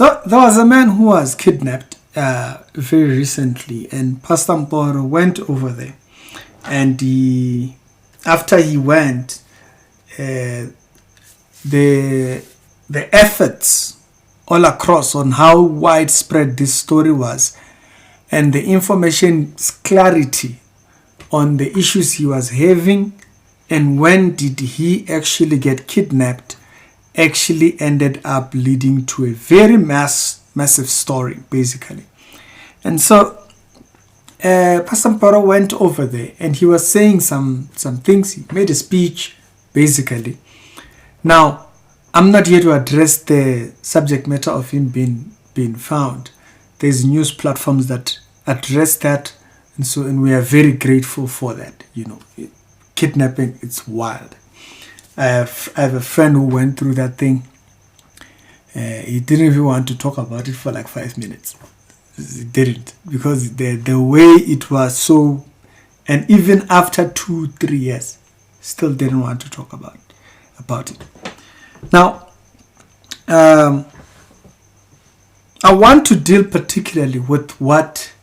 So there was a man who was kidnapped very recently, and Pastor Mboro went over there, and after he went, the efforts all across on how widespread this story was, and the information's clarity on the issues he was having and when did he actually get kidnapped, actually ended up leading to a very massive story, basically. And so Pastor Mboro went over there and he was saying some things. He made a speech, basically. Now, I'm not here to address the subject matter of him being found. There's news platforms that address that, and we are very grateful for that. You know, kidnapping, it's wild. I have a friend who went through that thing. He didn't even want to talk about it for like 5 minutes. He didn't, because the way it was so, and even after 2-3 years, still didn't want to talk about it. Now, I want to deal particularly with what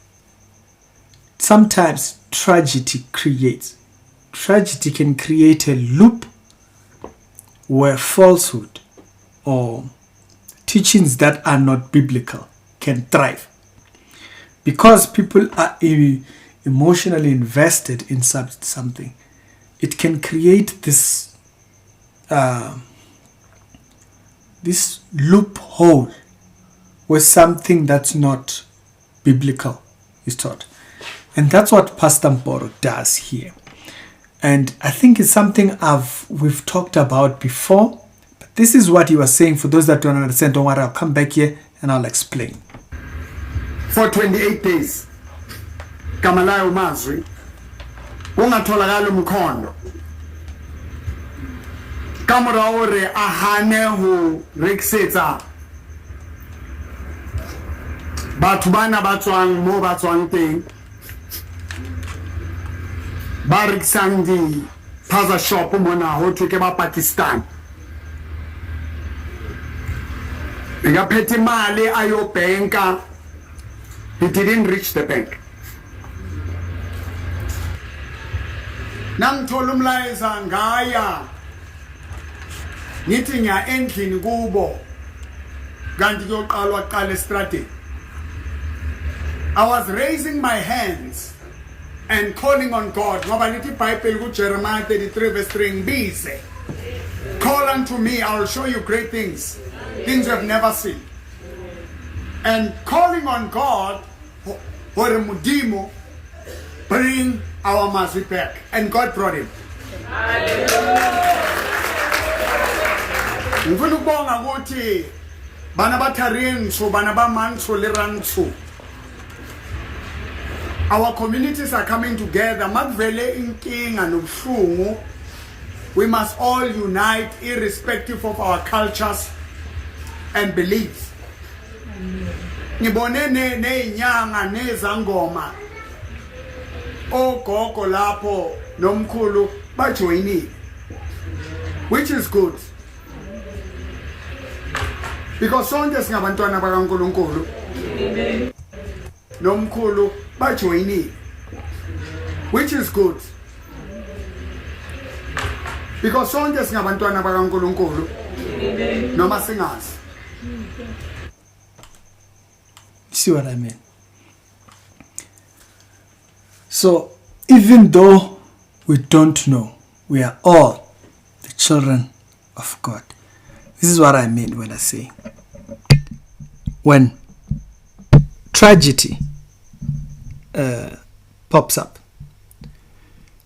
sometimes tragedy creates. Tragedy can create a loop where falsehood or teachings that are not biblical can thrive. Because people are emotionally invested in something, it can create this loophole where something that's not biblical is taught. And that's what Pastor Mboro does here. And I think it's something we've talked about before. But this is what he was saying. For those that don't understand, don't worry, I'll come back here and I'll explain. For 28 days, Kamalayo Mazwi, ungatholakala umkhondo. Kamora ore ahane ho reksetsa batho bana ba tswang mo ba tswang teng, ba rekisang di paza shop mona ho thwe ba Pakistan. Nga phethe mali ayo banka, he didn't reach the bank. Nangithola umlayeza ngaya ngithi nya endlini kubo kanti kuyoqalwa qala estradeni. I was raising my hands and calling on God. Ngoba lithi iBhayibheli ku Jeremiah 33 verse 3 ngibize. Call unto me, I will show you great things you have never seen. And calling on God for a Mudimo, bring our Mazwi back. And God brought him. Ngifuna ukubonga ukuthi bana batharenso bana bamanso leranso. Our communities are coming together. Makuvele inkinga nobuhlungu, we must all unite irrespective of our cultures and beliefs. Ngibone nezinyanga nezangoma ogogo lapho nomkhulu bajoyinile, which is good, because sonke singabantwana bakaNkulunkulu. Nomkhulu bajoyinile, which is good, because sonke singabantwana bakaNkulunkulu noma singazi. See what I mean? So even though we don't know, we are all the children of God. This is what I mean when I say, when tragedy pops up,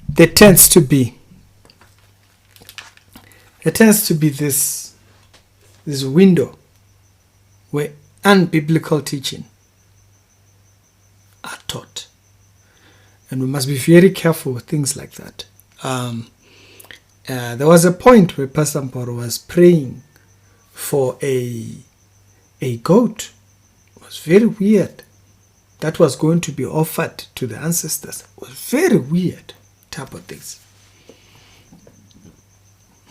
there tends to be this window where unbiblical teaching are taught, and we must be very careful with things like that. There was a point where Pastor Mboro was praying for a goat. It was very weird. That was going to be offered to the ancestors. It was very weird type of things.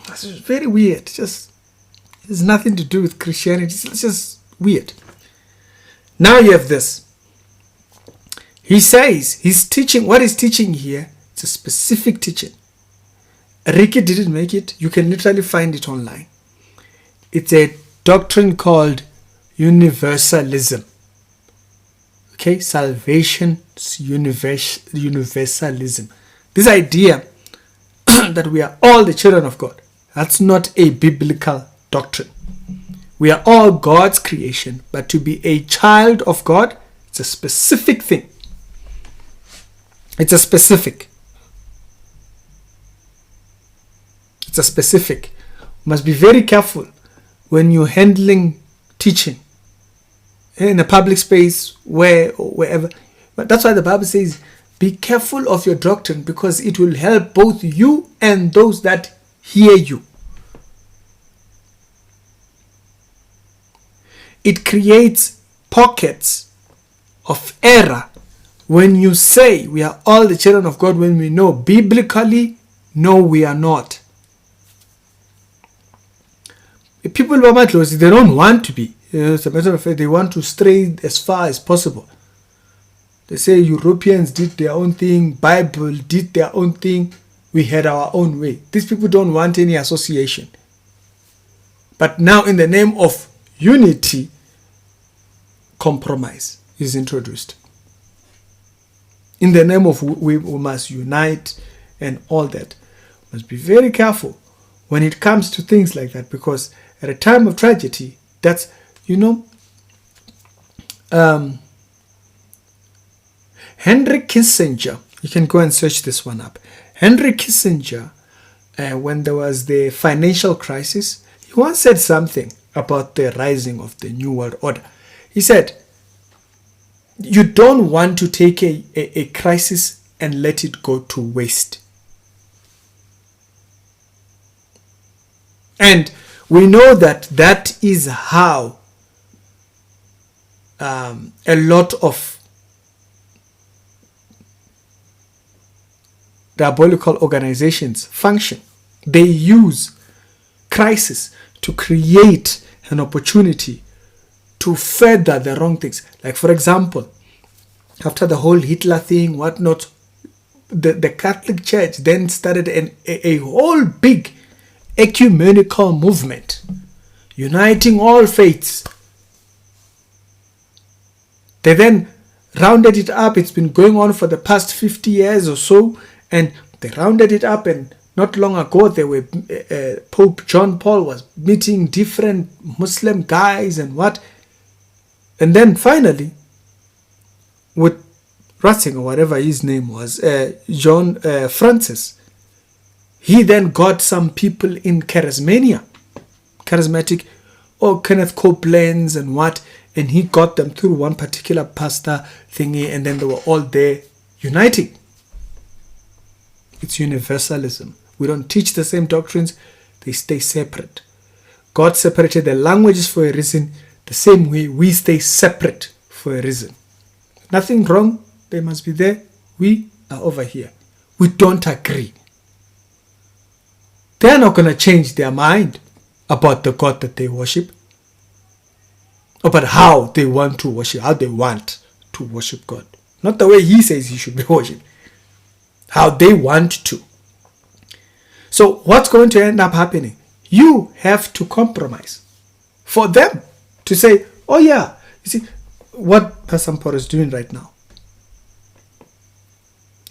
It was very weird. Just, it's nothing to do with Christianity. It's just weird. Now you have this. He says he's teaching, what he's teaching here, it's a specific teaching. Ricky didn't make it. You can literally find it online. It's a doctrine called universalism. Okay, salvation's universalism. This idea that we are all the children of God, that's not a biblical doctrine. We are all God's creation, but to be a child of God, it's a specific thing. It's a specific. It's a specific. You must be very careful when you're handling teaching in a public space, wherever. But that's why the Bible says, be careful of your doctrine, because it will help both you and those that hear you. It creates pockets of error when you say we are all the children of God, when we know biblically, no, we are not. People who are close, they don't want to be. As a matter of fact, they want to stray as far as possible. They say Europeans did their own thing, Bible did their own thing, we had our own way. These people don't want any association. But now in the name of unity, compromise is introduced. In the name of we must unite and all that. We must be very careful when it comes to things like that, because at a time of tragedy, that's, Henry Kissinger, you can go and search this one up. Henry Kissinger, when there was the financial crisis, he once said something about the rising of the New World Order. He said, you don't want to take a crisis and let it go to waste. And we know that that is how a lot of diabolical organizations function. They use crisis to create an opportunity to further the wrong things. Like, for example, after the whole Hitler thing, whatnot, the Catholic Church then started a whole big ecumenical movement, uniting all faiths. They then rounded it up. It's been going on for the past 50 years or so, and they rounded it up, and not long ago they were Pope John Paul was meeting different Muslim guys and what. And then finally, with Ratzinger, or whatever his name was, John Francis, he then got some people in charismatic, or Kenneth Copeland's and what, and he got them through one particular pastor thingy, and then they were all there uniting. It's universalism. We don't teach the same doctrines, they stay separate. God separated the languages for a reason, the same way we stay separate for a reason. Nothing wrong, they must be there, we are over here. We don't agree. They're not going to change their mind about the God that they worship, about how they want to worship, how they want to worship God. Not the way he says he should be worshipped, how they want to. So what's going to end up happening? You have to compromise for them to say, oh yeah, you see what Pastor Mboro is doing right now.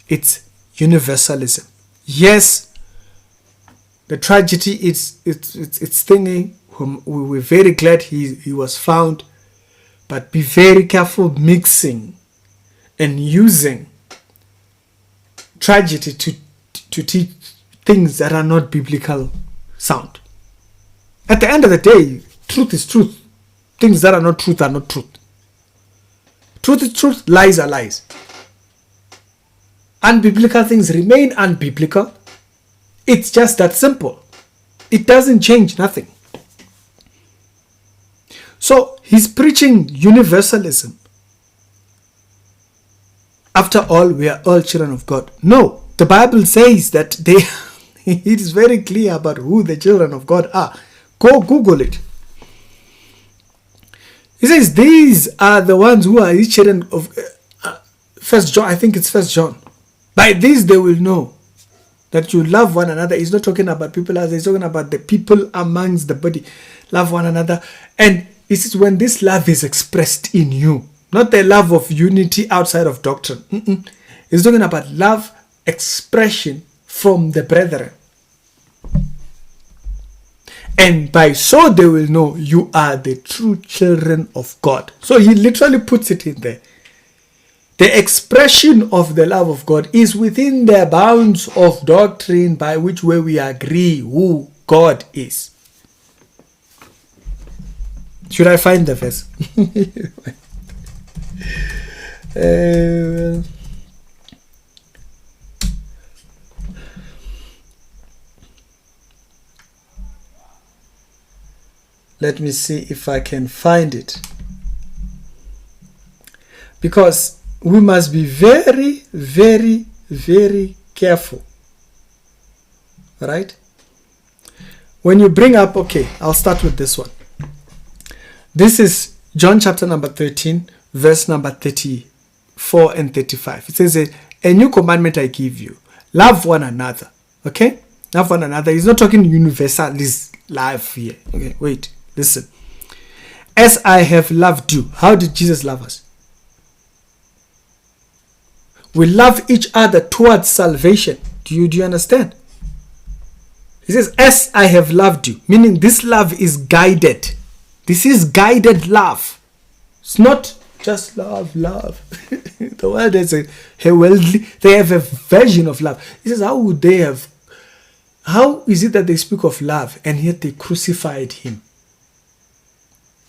It's universalism. Yes, the tragedy it's thingy. We're very glad he was found, but be very careful mixing and using tragedy to teach things that are not biblical sound. At the end of the day, truth is truth. Things that are not truth are not truth. Truth is truth, lies are lies. Unbiblical things remain unbiblical. It's just that simple. It doesn't change nothing. So he's preaching universalism. After all, we are all children of God. No, the Bible says that it is very clear about who the children of God are. Go Google it. He says, these are the ones who are his children of First John. I think it's First John. By this they will know that you love one another. He's not talking about people as he's talking about the people amongst the body. Love one another. And he says, when this love is expressed in you, not the love of unity outside of doctrine. He's talking about love expression from the brethren. And by so they will know you are the true children of God. So he literally puts it in there. The expression of the love of God is within the bounds of doctrine by which way we agree who God is. Should I find the verse? Let me see if I can find it. Because we must be very, very, very careful. Right? When you bring up, okay, I'll start with this one. This is John chapter number 13, verse number 34 and 35. It says, a new commandment I give you. Love one another. Okay? Love one another. He's not talking universalist love here. Okay, wait. Listen. As I have loved you. How did Jesus love us? We love each other towards salvation. Do you understand? He says, as I have loved you. Meaning this love is guided. This is guided love. It's not just love. The world is they have a version of love. He says, how is it that they speak of love and yet they crucified him?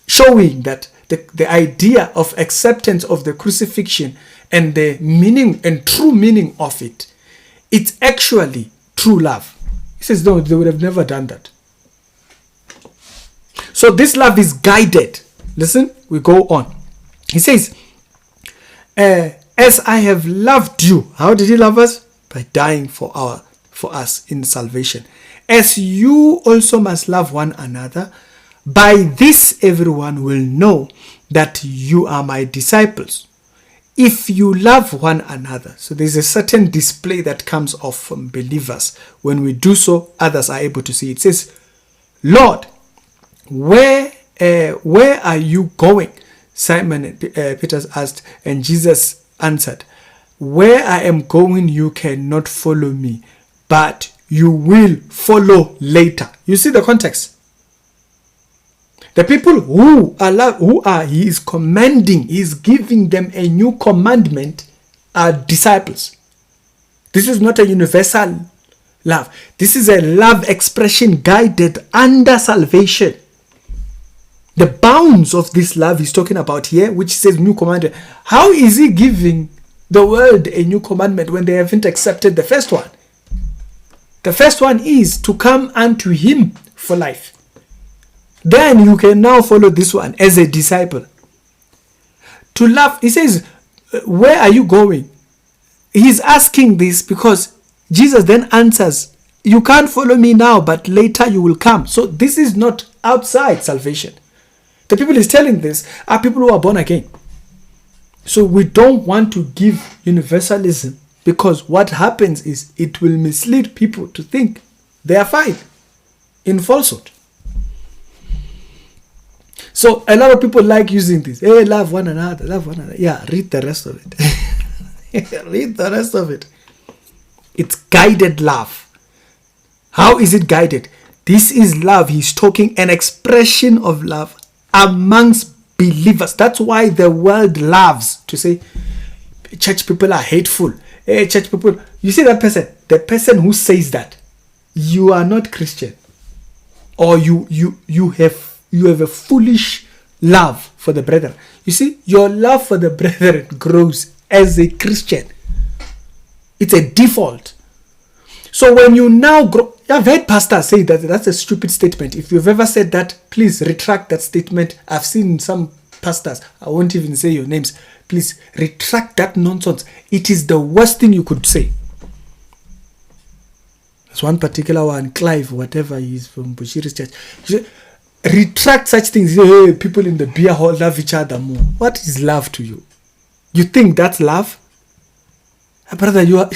Showing that the idea of acceptance of the crucifixion and the meaning and true meaning of it, it's actually true love. He says, no, they would have never done that. So this love is guided. Listen, we go on. He says, as I have loved you. How did he love us? By dying for us in salvation. As you also must love one another. By this everyone will know that you are my disciples, if you love one another. So there's a certain display that comes off from believers. When we do so, others are able to see. It says, Lord, where are you going? Simon Peter asked, and Jesus answered, where I am going you cannot follow me, but you will follow later. You see the context? The people he is commanding, he is giving them a new commandment, are disciples. This is not a universal love. This is a love expression guided under salvation. The bounds of this love he's talking about here, which says new commandment. How is he giving the world a new commandment when they haven't accepted the first one? The first one is to come unto him for life. Then you can now follow this one as a disciple. To love, he says, where are you going? He's asking this because Jesus then answers, you can't follow me now, but later you will come. So this is not outside salvation. The people he's telling this are people who are born again. So we don't want to give universalism, because what happens is it will mislead people to think they are fine in falsehood. So a lot of people like using this. Hey, love one another, love one another. Yeah, read the rest of it. Read the rest of it. It's guided love. How is it guided? This is love. He's talking an expression of love amongst believers. That's why the world loves to say church people are hateful. Hey, church people. You see that person? The person who says that, you are not Christian, or you have a foolish love for the brethren. You see, your love for the brethren grows as a Christian. It's a default. So when you now grow, I've heard pastors say that that's a stupid statement. If you've ever said that, please retract that statement. I've seen some pastors, I won't even say your names, please retract that nonsense. It is the worst thing you could say. There's one particular one, Clive, whatever he is, from Bushiri's church. retract such things. Hey, people in the beer hall love each other more. What is love to you? You think that's love? Brother, your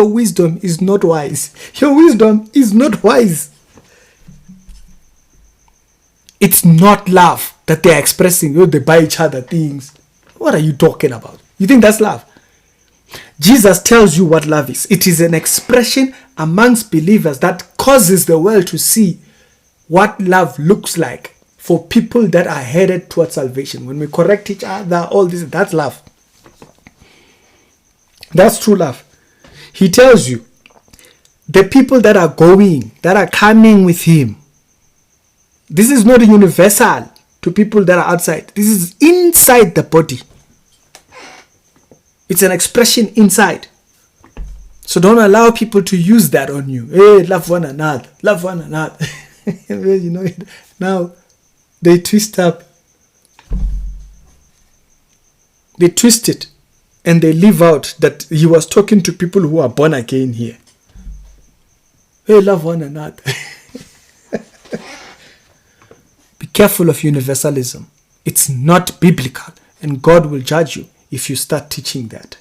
wisdom is not wise. Your wisdom is not wise. It's not love that they are expressing. They buy each other things. What are you talking about? You think that's love? Jesus tells you what love is. It is an expression amongst believers that causes the world to see what love looks like for people that are headed towards salvation. When we correct each other, all this, that's love. That's true love. He tells you, the people that are coming with him, this is not universal to people that are outside. This is inside the body. It's an expression inside. So don't allow people to use that on you. Hey, love one another. Love one another. You know, now they twist up. They twist it. And they leave out that he was talking to people who are born again here. Hey, love one another. Be careful of universalism. It's not biblical. And God will judge you if you start teaching that.